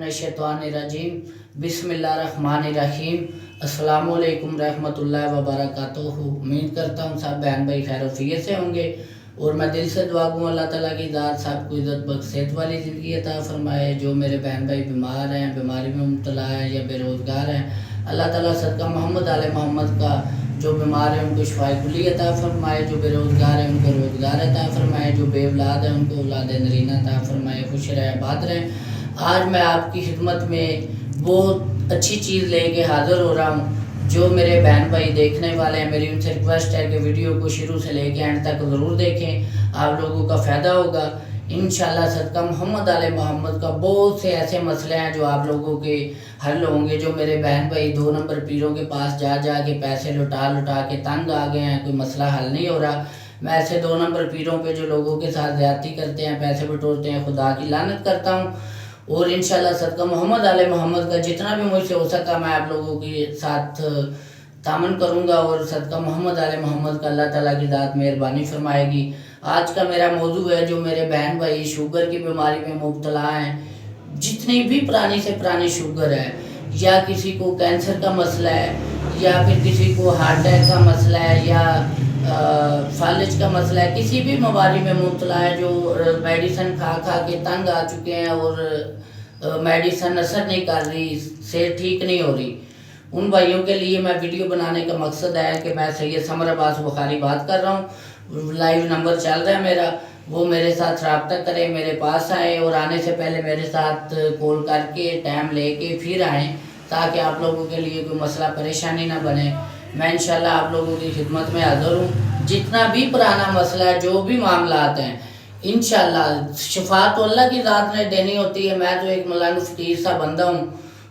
मिनश्शैतानिर्रजीम बिस्मिल्लाहिर्रहमानिर्रहीम। अस्सलामु अलैकुम रहमतुल्लाहि व बरकातुहू। उम्मीद करता हूँ सब बहन भाई खैरियत से होंगे और मैं दिल से दुआ करूँ अल्लाह ताला की ज़ात सबको इज़्ज़त बख्श सेहत वाली ज़िंदगी अता फरमाए। जो मेरे बहन भाई बीमार हैं, बीमारी में मुब्तला हैं या बेरोज़गार हैं, अल्लाह ताला सदका मोहम्मद आले मोहम्मद का जो बीमार है उनको शिफाए कुली अता फरमाए, जो बेरोज़गार है उनको रोज़गार अता फरमाए, जो बेऔलाद है उनको औलाद नरीना अता फरमाए, खुश रहे आबाद रहें। आज मैं आपकी खिदमत में बहुत अच्छी चीज़ लेके हाज़िर हो रहा हूँ। जो मेरे बहन भाई देखने वाले हैं, मेरी उनसे रिक्वेस्ट है कि वीडियो को शुरू से लेके एंड तक ज़रूर देखें, आप लोगों का फ़ायदा होगा इंशाल्लाह। सदका मोहम्मद आले मोहम्मद का बहुत से ऐसे मसले हैं जो आप लोगों के हल होंगे। जो मेरे बहन भाई 2 नंबर पीरों के पास जा के पैसे लुटा के तंग आ गए हैं, कोई मसला हल नहीं हो रहा, मैं ऐसे 2 नंबर पीरों पे जो लोगों के साथ ज़्यादती करते हैं, पैसे बटोरते हैं, खुदा की लानत करता हूँ। और इंशाल्लाह सदका मोहम्मद आले मोहम्मद का जितना भी मुझसे हो सका मैं आप लोगों के साथ तामन करूँगा और सदका मोहम्मद आले मोहम्मद का अल्लाह ताला की ज़ात मेहरबानी फरमाएगी। आज का मेरा मौजू है जो मेरे बहन भाई शुगर की बीमारी में मुब्तला हैं, जितनी भी पुरानी से पुरानी शुगर है, या किसी को कैंसर का मसला है, या फिर किसी को हार्ट अटैक का मसला है, या फालिज का मसला है, किसी भी बीमारी में मुब्तला है, जो मेडिसिन खा के तंग आ चुके हैं और मेडिसिन असर नहीं कर रही, सेहत ठीक नहीं हो रही, उन भाइयों के लिए मैं वीडियो बनाने का मकसद है कि मैं सैयद समर अब्बास बुखारी बात कर रहा हूँ। लाइव नंबर चल रहा है मेरा, वो मेरे साथ रब्ता करें, मेरे पास आए और आने से पहले मेरे साथ कॉल करके टाइम लेके फिर आएँ, ताकि आप लोगों के लिए कोई मसला परेशानी ना बने। मैं इंशाल्लाह आप लोगों की खिदमत में हाज़िर हूँ। जितना भी पुराना मसला है, जो भी मामलात हैं, इंशाल्लाह शिफा तो अल्लाह की ज़ात ने देनी होती है। मैं तो एक मौलाना फ़कीर सा बंदा हूँ,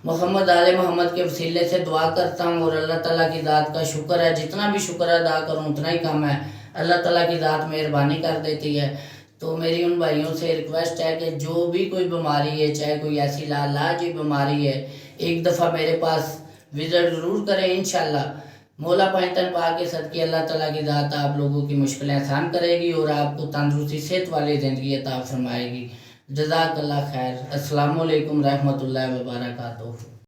मोहम्मद आले मोहम्मद के वसीले से दुआ करता हूँ और अल्लाह ताला की ज़ात का शुक्र है, जितना भी शुक्र अदा करूँ उतना ही कम है, अल्लाह ताला की ज़ात मेहरबानी कर देती है। तो मेरी उन भाइयों से रिक्वेस्ट है कि जो भी कोई बीमारी है, चाहे कोई ऐसी लालाजी बीमारी है, एक दफ़ा मेरे पास विज़िट ज़रूर करें। इंशाल्लाह मौला पाइतन पा के सदके अल्लाह ताला की ज़ात आप लोगों की मुश्किलें आसान करेगी और आपको तंदुरुस्ती सेहत वाली ज़िंदगी अता फरमाएगी। जज़ाकल्लाह खैर। अस्सलामु अलैकुम रहमतुल्लाहि व बरकातुहू।